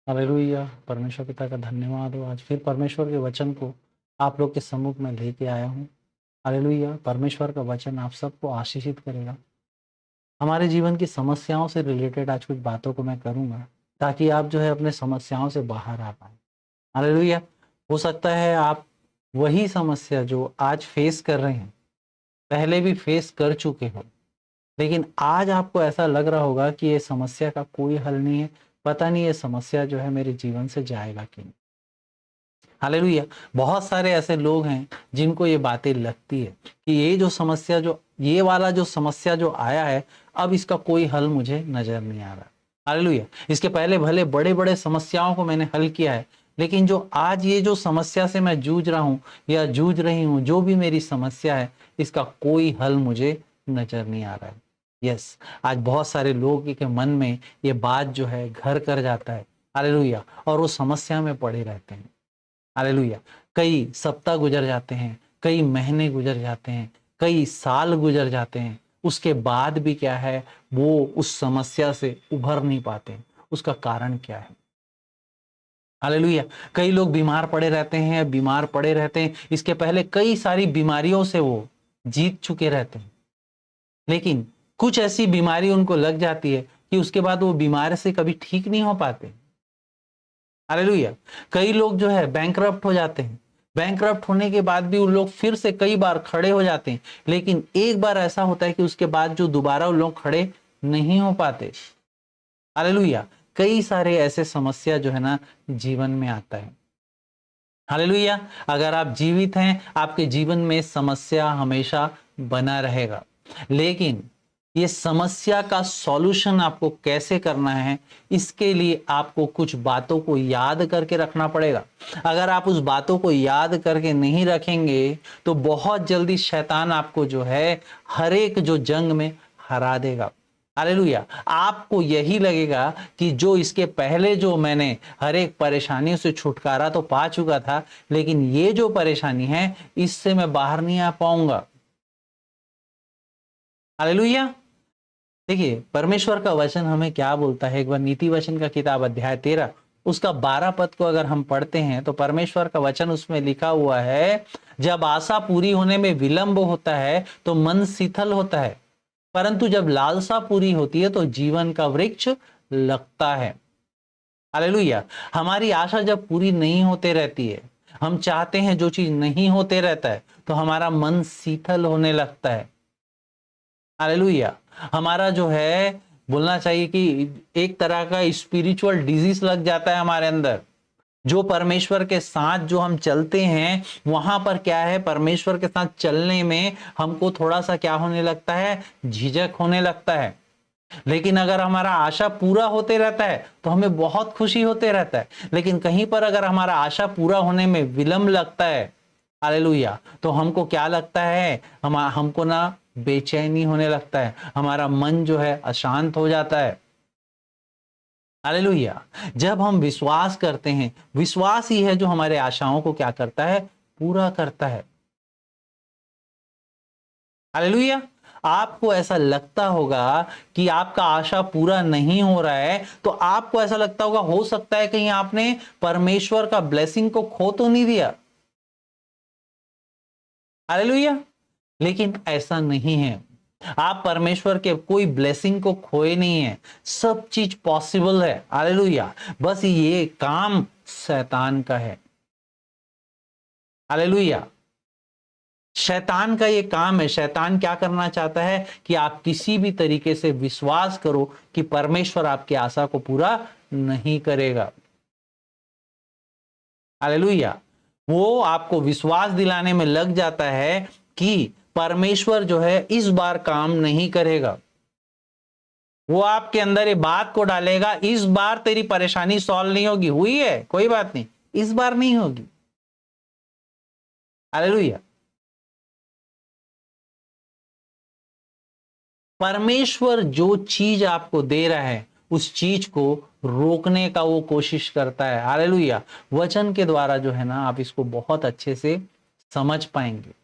Hallelujah. परमेश्वर पिता का धन्यवाद हो, आज फिर परमेश्वर के वचन को आप लोग के सम्मुख में लेके आया हूँ। हालेलुया। परमेश्वर का वचन आप सबको आशीषित करेगा। हमारे जीवन की समस्याओं से रिलेटेड आज कुछ बातों को मैं करूँगा, ताकि आप जो है अपने समस्याओं से बाहर आ पाएँ। हालेलुया। हो सकता है आप वही समस्या जो आज फेस कर रहे हैं, पहले भी फेस कर चुके हो, लेकिन आज आपको ऐसा लग रहा होगा कि ये समस्या का कोई हल नहीं है। पता नहीं ये समस्या जो है मेरे जीवन से जाएगा कि नहीं। हालेलुया। बहुत सारे ऐसे लोग हैं जिनको ये बातें लगती है कि ये वाला जो समस्या जो आया है, अब इसका कोई हल मुझे नजर नहीं आ रहा। हालेलुया। इसके पहले भले बड़े बड़े समस्याओं को मैंने हल किया है, लेकिन जो आज ये जो समस्या से मैं जूझ रहा हूं या जूझ रही हूं, जो भी मेरी समस्या है, इसका कोई हल मुझे नजर नहीं आ रहा है। यस, आज बहुत सारे लोगों के मन में ये बात जो है घर कर जाता है। हालेलुया। और वो समस्या में पड़े रहते हैं। हालेलुया। कई सप्ताह गुजर जाते हैं, कई महीने गुजर जाते हैं, कई साल गुजर जाते हैं, उसके बाद भी क्या है, वो उस समस्या से उभर नहीं पाते। उसका कारण क्या है? हालेलुया। कई लोग बीमार पड़े रहते हैं, बीमार पड़े रहते हैं, इसके पहले कई सारी बीमारियों से वो जीत चुके रहते हैं, लेकिन कुछ ऐसी बीमारी उनको लग जाती है कि उसके बाद वो बीमार से कभी ठीक नहीं हो पाते। हालेलुया। कई लोग जो है बैंकरप्ट हो जाते हैं, बैंकरप्ट होने के बाद भी उन लोग फिर से कई बार खड़े हो जाते हैं, लेकिन एक बार ऐसा होता है कि उसके बाद जो दोबारा उन लोग खड़े नहीं हो पाते। हालेलुया। कई सारे ऐसे समस्या जो है ना जीवन में आता है। हालेलुया। अगर आप जीवित हैं, आपके जीवन में समस्या हमेशा बना रहेगा, लेकिन ये समस्या का सॉल्यूशन आपको कैसे करना है, इसके लिए आपको कुछ बातों को याद करके रखना पड़ेगा। अगर आप उस बातों को याद करके नहीं रखेंगे, तो बहुत जल्दी शैतान आपको जो है हर एक जो जंग में हरा देगा। हालेलुया। आपको यही लगेगा कि जो इसके पहले जो मैंने हर एक परेशानियों से छुटकारा तो पा चुका था, लेकिन ये जो परेशानी है, इससे मैं बाहर नहीं आ पाऊंगा। हालेलुया। देखिए, परमेश्वर का वचन हमें क्या बोलता है। एक बार नीति वचन का किताब अध्याय 13 उसका 12 पद को अगर हम पढ़ते हैं, तो परमेश्वर का वचन उसमें लिखा हुआ है, जब आशा पूरी होने में विलंब होता है तो मन शिथिल होता है, परंतु जब लालसा पूरी होती है तो जीवन का वृक्ष लगता है। हालेलुया। हमारी आशा जब पूरी नहीं होते रहती है, हम चाहते हैं जो चीज नहीं होते रहता है, तो हमारा मन शीतल होने लगता है। हालेलुया। हमारा जो है बोलना चाहिए कि एक तरह का स्पिरिचुअल डिजीज लग जाता है हमारे अंदर। जो परमेश्वर के साथ जो हम चलते हैं, वहां पर क्या है, परमेश्वर के साथ चलने में हमको थोड़ा सा क्या होने लगता है, झिझक होने लगता है। लेकिन अगर हमारा आशा पूरा होते रहता है तो हमें बहुत खुशी होते रहता है, लेकिन कहीं पर अगर हमारा आशा पूरा होने में विलंब लगता है, हालेलुया, तो हमको क्या लगता है, हमको ना बेचैनी होने लगता है, हमारा मन जो है अशांत हो जाता है। हालेलुया। जब हम विश्वास करते हैं, विश्वास ही है जो हमारे आशाओं को क्या करता है, पूरा करता है। हालेलुया। आपको ऐसा लगता होगा कि आपका आशा पूरा नहीं हो रहा है, तो आपको ऐसा लगता होगा, हो सकता है कहीं आपने परमेश्वर का ब्लेसिंग को खो तो नहीं दिया। हालेलुया। लेकिन ऐसा नहीं है, आप परमेश्वर के कोई ब्लेसिंग को खोए नहीं है, सब चीज पॉसिबल है। हालेलुया। बस ये काम शैतान का है। हालेलुया। शैतान का ये काम है। शैतान क्या करना चाहता है कि आप किसी भी तरीके से विश्वास करो कि परमेश्वर आपकी आशा को पूरा नहीं करेगा। हालेलुया। वो आपको विश्वास दिलाने में लग जाता है कि परमेश्वर जो है इस बार काम नहीं करेगा। वो आपके अंदर ये बात को डालेगा, इस बार तेरी परेशानी सॉल्व नहीं होगी, हुई है कोई बात नहीं, इस बार नहीं होगी। हालेलुया। परमेश्वर जो चीज आपको दे रहा है, उस चीज को रोकने का वो कोशिश करता है। हालेलुया। वचन के द्वारा जो है ना, आप इसको बहुत अच्छे से समझ पाएंगे।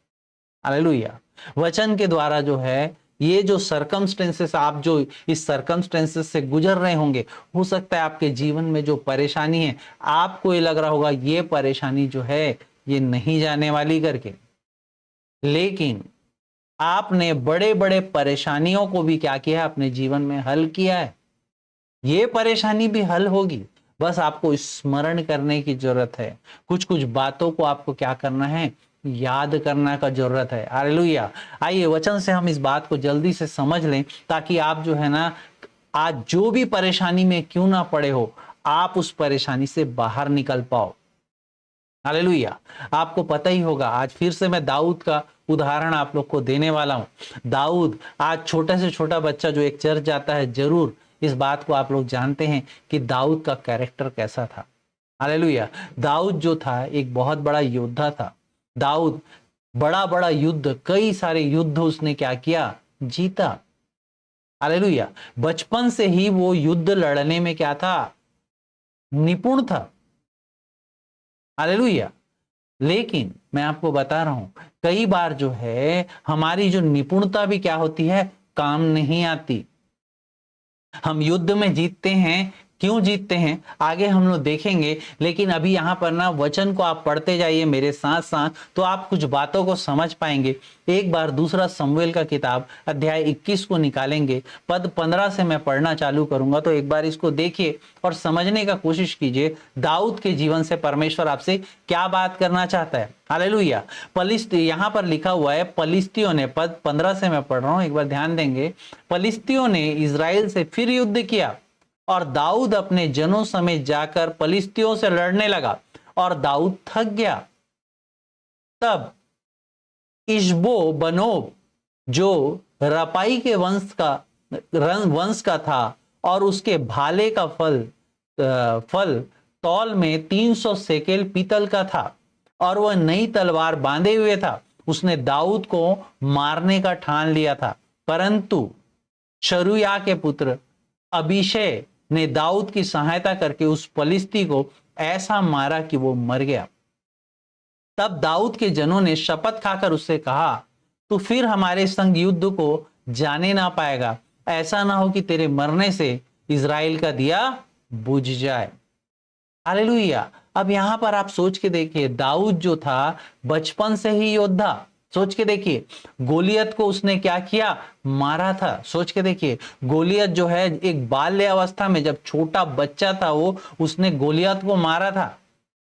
हालेलुया। वचन के द्वारा जो है ये जो सर्कमस्टेंसेस, आप जो इस सर्कमस्टेंसेस से गुजर रहे होंगे, हो सकता है आपके जीवन में जो परेशानी है, आपको ये लग रहा होगा ये परेशानी जो है ये नहीं जाने वाली करके, लेकिन आपने बड़े बड़े परेशानियों को भी क्या किया है, अपने जीवन में हल किया है। ये परेशानी भी हल होगी, बस आपको स्मरण करने की जरूरत है। कुछ कुछ बातों को आपको क्या करना है, याद करना का जरूरत है। हालेलुया। आइए वचन से हम इस बात को जल्दी से समझ लें, ताकि आप जो है ना, आज जो भी परेशानी में क्यों ना पड़े हो, आप उस परेशानी से बाहर निकल पाओ। हालेलुया। आपको पता ही होगा, आज फिर से मैं दाऊद का उदाहरण आप लोग को देने वाला हूं। दाऊद, आज छोटे से छोटा बच्चा जो एक चर्च जाता है, जरूर इस बात को आप लोग जानते हैं कि दाऊद का कैरेक्टर कैसा था। हालेलुया। दाऊद जो था एक बहुत बड़ा योद्धा था। दाऊद बड़ा बड़ा युद्ध, कई सारे युद्ध उसने क्या किया, जीता। हालेलुया। बचपन से ही वो युद्ध लड़ने में क्या था, निपुण था। हालेलुया। लेकिन मैं आपको बता रहा हूं, कई बार जो है हमारी जो निपुणता भी क्या होती है, काम नहीं आती। हम युद्ध में जीतते हैं, क्यों जीतते हैं आगे हम लोग देखेंगे, लेकिन अभी यहां पर ना वचन को आप पढ़ते जाइए मेरे साथ साथ, तो आप कुछ बातों को समझ पाएंगे। एक बार दूसरा शमूएल का किताब अध्याय 21 को निकालेंगे, पद 15 से मैं पढ़ना चालू करूंगा, तो एक बार इसको देखिए और समझने का कोशिश कीजिए दाऊद के जीवन से परमेश्वर आपसे क्या बात करना चाहता है। हालेलुया। यहां पर लिखा हुआ है, पलिस्तियों ने, पद 15 से मैं पढ़ रहा हूं, एक बार ध्यान देंगे। पलिस्तियों ने इजराइल से फिर युद्ध किया और दाऊद अपने जनों समेत जाकर पलिस्तियों से लड़ने लगा और दाऊद थक गया। तब इशबो बनोब, जो रपाई के वंश का था और उसके भाले का फल तौल में 300 सेकेल पीतल का था और वह नई तलवार बांधे हुए था, उसने दाऊद को मारने का ठान लिया था। परंतु शरूया के पुत्र अबीशै ने दाऊद की सहायता करके उस पलिस्ती को ऐसा मारा कि वो मर गया। तब दाऊद के जनों ने शपथ खाकर उससे कहा, तू फिर हमारे संग युद्ध को जाने ना पाएगा, ऐसा ना हो कि तेरे मरने से इजराइल का दिया बुझ जाए। हालेलुया। अब यहां पर आप सोच के देखिए, दाऊद जो था बचपन से ही योद्धा, सोच के देखिए, गोलियत को उसने क्या किया, मारा था। सोच के देखिए, गोलियत जो है एक बाल्य अवस्था में, जब छोटा बच्चा था वो, उसने गोलियत को मारा था।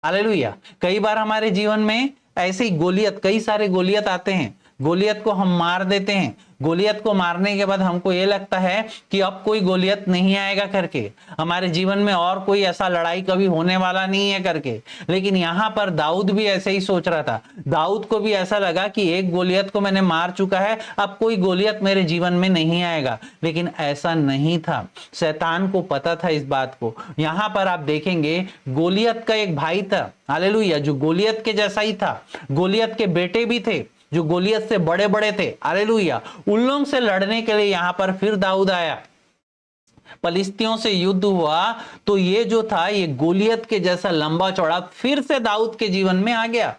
हालेलुया। कई बार हमारे जीवन में ऐसे ही गोलियत, कई सारे गोलियत आते हैं, गोलियत को हम मार देते हैं। गोलियत को मारने के बाद हमको ये लगता है कि अब कोई गोलियत नहीं आएगा करके, हमारे जीवन में और कोई ऐसा लड़ाई कभी होने वाला नहीं है करके। लेकिन यहां पर दाऊद भी ऐसे ही सोच रहा था। दाऊद को भी ऐसा लगा कि एक गोलियत को मैंने मार चुका है, अब कोई गोलियत मेरे जीवन में नहीं आएगा। लेकिन ऐसा नहीं था, शैतान को पता था इस बात को। यहां पर आप देखेंगे, गोलियत का एक भाई था, हालेलुया, जो गोलियत के जैसा ही था। गोलियत के बेटे भी थे जो गोलियत से बड़े बड़े थे। हालेलुया। उन लोगों से लड़ने के लिए यहां पर फिर दाऊद आया, पलिस्तियों से युद्ध हुआ, तो ये जो था, ये गोलियत के जैसा लंबा चौड़ा फिर से दाऊद के जीवन में आ गया।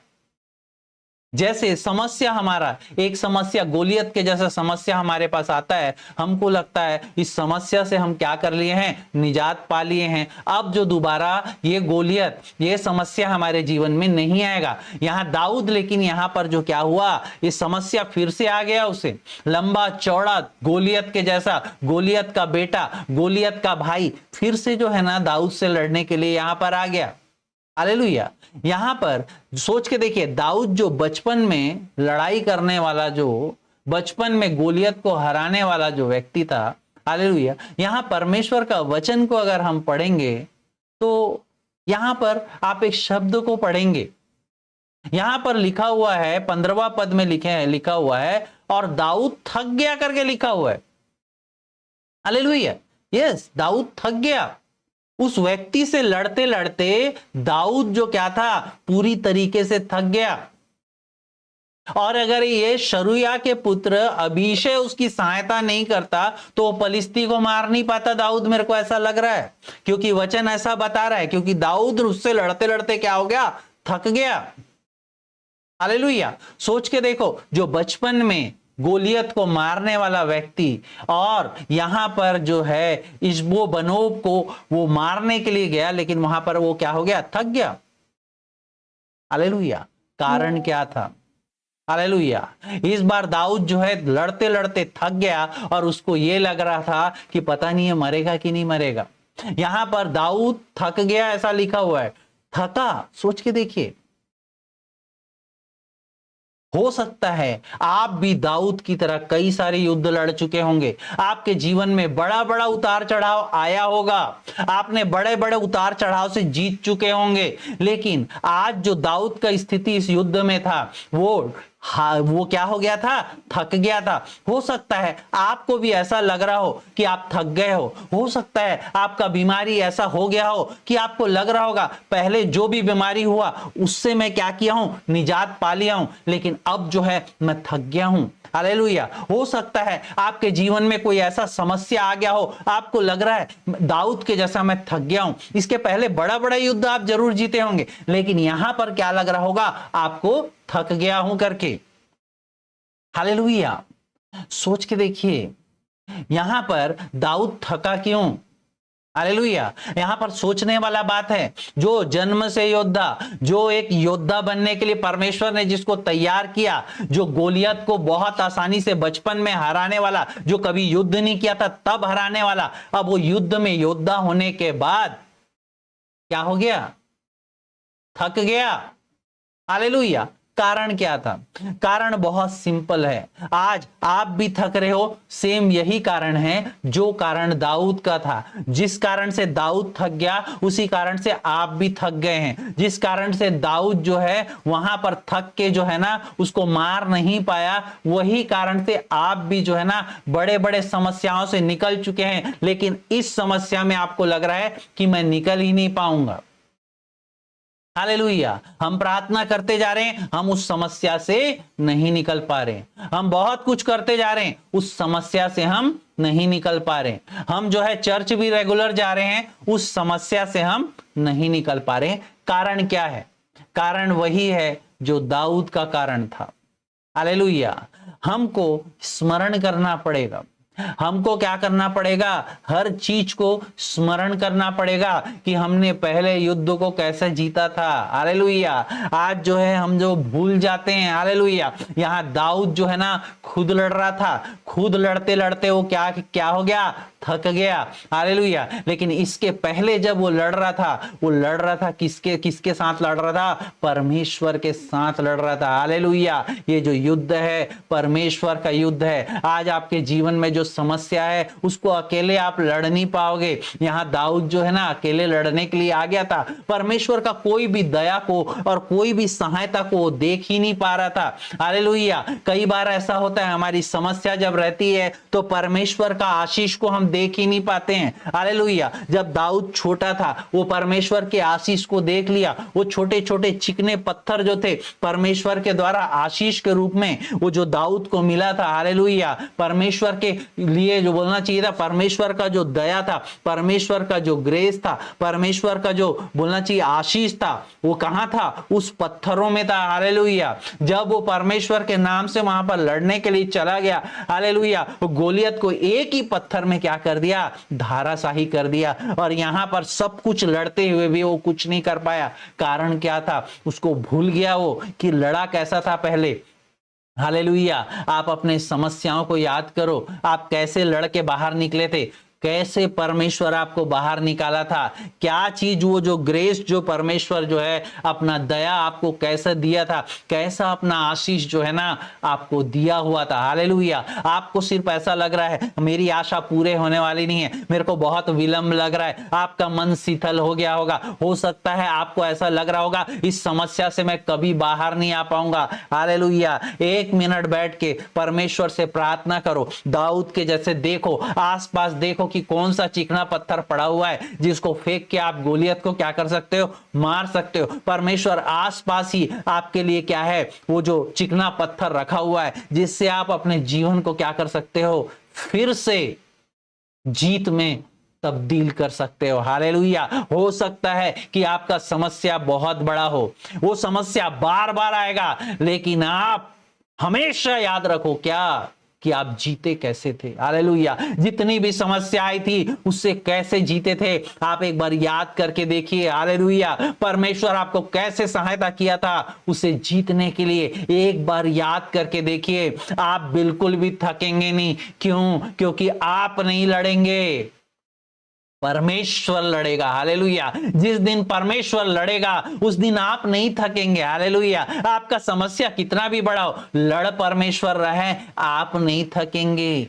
जैसे समस्या, हमारा एक समस्या गोलियत के जैसा समस्या हमारे पास आता है, हमको लगता है इस समस्या से हम क्या कर लिए हैं, निजात पा लिए हैं, अब जो दोबारा ये गोलियत, ये समस्या हमारे जीवन में नहीं आएगा। यहां दाऊद, लेकिन यहां पर जो क्या हुआ, ये समस्या फिर से आ गया उसे, लंबा चौड़ा गोलियत के जैसा, गोलियत का बेटा, गोलियत का भाई फिर से जो है ना दाऊद से लड़ने के लिए यहां पर आ गया। हालेलुया। यहां पर सोच के देखिए, दाऊद जो बचपन में लड़ाई करने वाला, जो बचपन में गोलियत को हराने वाला जो व्यक्ति था, हालेलुया, यहां परमेश्वर का वचन को अगर हम पढ़ेंगे तो यहां पर आप एक शब्द को पढ़ेंगे, यहां पर लिखा हुआ है 15वां पद में लिखा हुआ है, और दाऊद थक गया करके लिखा हुआ है। हालेलुया। यस, दाऊद थक गया। उस व्यक्ति से लड़ते लड़ते दाऊद जो क्या था, पूरी तरीके से थक गया। और अगर ये शरूया के पुत्र अबीशै उसकी सहायता नहीं करता तो वो पलिस्ती को मार नहीं पाता दाऊद, मेरे को ऐसा लग रहा है, क्योंकि वचन ऐसा बता रहा है, क्योंकि दाऊद उससे लड़ते लड़ते क्या हो गया, थक गया। हालेलुया। सोच के देखो, जो बचपन में गोलियत को मारने वाला व्यक्ति, और यहां पर जो है इस वो बनोब को वो मारने के लिए गया, लेकिन वहां पर वो क्या हो गया, थक गया। हालेलुया। कारण क्या था? हालेलुया। इस बार दाऊद जो है लड़ते लड़ते थक गया और उसको ये लग रहा था कि पता नहीं है मरेगा कि नहीं मरेगा। यहां पर दाऊद थक गया ऐसा लिखा हुआ है। थका, सोच के देखिए, हो सकता है आप भी दाऊद की तरह कई सारे युद्ध लड़ चुके होंगे। आपके जीवन में बड़ा बड़ा उतार चढ़ाव आया होगा, आपने बड़े बड़े उतार चढ़ाव से जीत चुके होंगे, लेकिन आज जो दाऊद का स्थिति इस युद्ध में था वो क्या हो गया था, थक गया था। हो सकता है आपको भी ऐसा लग रहा हो कि आप थक गए हो सकता है आपका बीमारी ऐसा हो गया हो कि आपको लग रहा होगा पहले जो भी बीमारी हुआ उससे मैं क्या किया हूं, निजात पा लिया हूं, लेकिन अब जो है मैं थक गया हूं। हालेलुया। हो सकता है आपके जीवन में कोई ऐसा समस्या आ गया हो, आपको लग रहा है दाऊद के जैसा मैं थक गया हूं। इसके पहले बड़ा बड़ा युद्ध आप जरूर जीते होंगे, लेकिन यहां पर क्या लग रहा होगा, आपको थक गया हूं करके। हालेलुया। सोच के देखिए यहां पर दाऊद थका क्यों? हालेलुया। यहां पर सोचने वाला बात है, जो जन्म से योद्धा, जो एक योद्धा बनने के लिए परमेश्वर ने जिसको तैयार किया, जो गोलियत को बहुत आसानी से बचपन में हराने वाला, जो कभी युद्ध नहीं किया था तब हराने वाला, अब वो युद्ध में योद्धा होने के बाद क्या हो गया, थक गया। हालेलुया। कारण क्या था? कारण बहुत सिंपल है। आज आप भी थक रहे हो, सेम यही कारण है जो कारण दाऊद का था। जिस कारण से दाऊद थक गया उसी कारण से आप भी थक गए हैं। जिस कारण से दाऊद जो है वहां पर थक के जो है ना उसको मार नहीं पाया, वही कारण से आप भी जो है ना बड़े बड़े समस्याओं से निकल चुके हैं, लेकिन इस समस्या में आपको लग रहा है कि मैं निकल ही नहीं पाऊंगा। हालेलुया। हम प्रार्थना करते जा रहे हैं, हम उस समस्या से नहीं निकल पा रहे। हम बहुत कुछ करते जा रहे हैं, उस समस्या से हम नहीं निकल पा रहे। हम जो है चर्च भी रेगुलर जा रहे हैं, उस समस्या से हम नहीं निकल पा रहे। कारण क्या है? कारण वही है जो दाऊद का कारण था। हालेलुया। हमको स्मरण करना पड़ेगा, हमको क्या करना पड़ेगा, हर चीज को स्मरण करना पड़ेगा कि हमने पहले युद्ध को कैसे जीता था। हालेलुया। आज जो है हम जो भूल जाते हैं। हालेलुया। यहाँ दाऊद जो है ना खुद लड़ रहा था, खुद लड़ते लड़ते वो क्या हो गया, थक गया। हालेलुया। लेकिन इसके पहले जब वो लड़ रहा था किसके किसके साथ लड़ रहा था? परमेश्वर के साथ लड़ रहा था। हालेलुया। ये जो युद्ध है परमेश्वर का युद्ध है। आज आपके जीवन में जो समस्या है उसको अकेले आप लड़ नहीं पाओगे। यहां दाऊद जो है ना अकेले लड़ने के लिए आ गया था। परमेश्वर का कोई भी दया को और कोई भी सहायता को देख ही नहीं पा रहा था। हालेलुया। कई बार ऐसा होता है, हमारी समस्या जब रहती है तो परमेश्वर का आशीष को हम देख ही नहीं पाते हैं। हालेलुया। जब दाऊद छोटा था वो परमेश्वर के आशीष को देख लिया। वो छोटे छोटे चिकने पत्थर जो थे परमेश्वर के द्वारा आशीष के रूप में वो जो दाऊद को मिला था। हालेलुया। परमेश्वर के लिए जो बोलना चाहिए था, परमेश्वर का जो दया था, परमेश्वर का जो ग्रेस था, परमेश्वर का जो बोलना चाहिए आशीष था, वो कहां था? उस पत्थरों में था। हालेलुया। जब वो परमेश्वर के नाम से वहां पर लड़ने के लिए चला गया, हालेलुया, वो गोलियत को एक ही पत्थर में क्या कर दिया? धाराशाही कर दिया। और यहां पर सब कुछ लड़ते हुए भी वो कुछ नहीं कर पाया। कारण क्या था? उसको भूल गया वो कि लड़ा कैसा था पहले। हालेलुया। आप अपने समस्याओं को याद करो, आप कैसे लड़ के बाहर निकले थे, कैसे परमेश्वर आपको बाहर निकाला था, क्या चीज वो जो ग्रेस जो परमेश्वर जो है अपना दया आपको कैसा दिया था, कैसा अपना आशीष जो है ना आपको दिया हुआ था। हालेलुया। आपको सिर्फ ऐसा लग रहा है मेरी आशा पूरे होने वाली नहीं है, मेरे को बहुत विलंब लग रहा है, आपका मन शीतल हो गया होगा। हो सकता है आपको ऐसा लग रहा होगा इस समस्या से मैं कभी बाहर नहीं आ पाऊंगा। हालेलुया। एक मिनट बैठ के परमेश्वर से प्रार्थना करो, दाऊद के जैसे देखो, आसपास देखो कि कौन सा चिकना पत्थर पड़ा हुआ है जिसको फेंक के आप गोलियत को क्या कर सकते हो? मार सकते हो। परमेश्वर आसपास ही आपके लिए क्या है? वो जो चिकना पत्थर रखा हुआ है जिससे आप अपने जीवन को क्या कर सकते हो? फिर से जीत में तब्दील कर सकते हो। हालेलुया। हो सकता है कि आपका समस्या बहुत बड़ा हो, वो समस्या बार बार आएगा, लेकिन आप हमेशा याद रखो क्या, कि आप जीते कैसे थे। हालेलुया। जितनी भी समस्याएं थी उससे कैसे जीते थे, आप एक बार याद करके देखिए। हालेलुया। परमेश्वर आपको कैसे सहायता किया था उसे जीतने के लिए, एक बार याद करके देखिए। आप बिल्कुल भी थकेंगे नहीं। क्यों? क्योंकि आप नहीं लड़ेंगे, परमेश्वर लड़ेगा। हालेलुया। जिस दिन परमेश्वर लड़ेगा उस दिन आप नहीं थकेंगे। हालेलुया। आपका समस्या कितना भी बड़ा हो, लड़ परमेश्वर रहे, आप नहीं थकेंगे।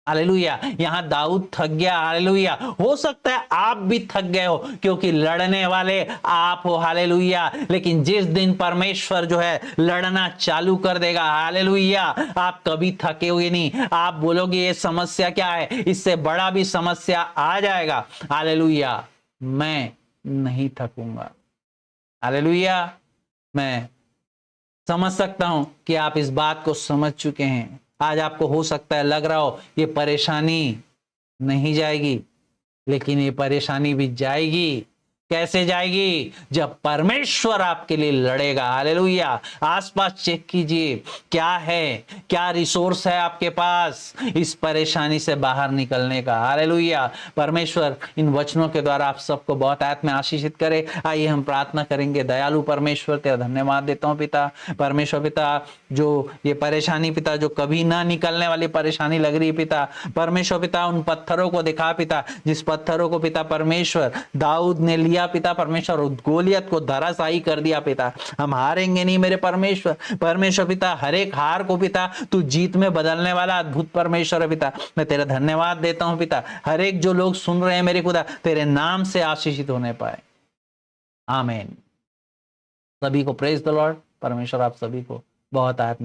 हालेलुया। यहां दाऊद थक गया। हालेलुया। हो सकता है आप भी थक गए हो, क्योंकि लड़ने वाले आप हो। हालेलुया। लेकिन जिस दिन परमेश्वर जो है लड़ना चालू कर देगा, हालेलुया, आप कभी थके हुए नहीं। आप बोलोगे ये समस्या क्या है, इससे बड़ा भी समस्या आ जाएगा, हालेलुया, मैं नहीं थकूंगा। हालेलुया। मैं समझ सकता हूं कि आप इस बात को समझ चुके हैं। आज आपको हो सकता है लग रहा हो ये परेशानी नहीं जाएगी, लेकिन ये परेशानी भी जाएगी। कैसे जाएगी? जब परमेश्वर आपके लिए लड़ेगा। हालेलुया। आसपास चेक कीजिए, क्या है, क्या रिसोर्स है आपके पास इस परेशानी से बाहर निकलने का। हालेलुया। परमेश्वर इन वचनों के द्वारा आप सबको बहुत आयत में आशीषित करे। आइए हम प्रार्थना करेंगे। दयालु परमेश्वर, तेरा धन्यवाद देता हूं पिता। परमेश्वर पिता, जो ये परेशानी पिता, जो कभी ना निकलने वाली परेशानी लग रही है पिता, परमेश्वर पिता उन पत्थरों को दिखा पिता, जिस पत्थरों को पिता परमेश्वर दाऊद ने लिया पिता परमेश्वर, गोलियत को धराशायी कर दिया पिता। हम हारेंगे नहीं मेरे परमेश्वर। परमेश्वर पिता, हर एक हार को पिता तू जीत में बदलने वाला अद्भुत परमेश्वर है पिता। मैं तेरा धन्यवाद देता हूं पिता। हर एक जो लोग सुन रहे हैं मेरे खुदा, तेरे नाम से आशीषित होने पाए। आमीन। सभी को प्रेज द लॉर्ड। परमेश्वर आप सभी को बहुत आयत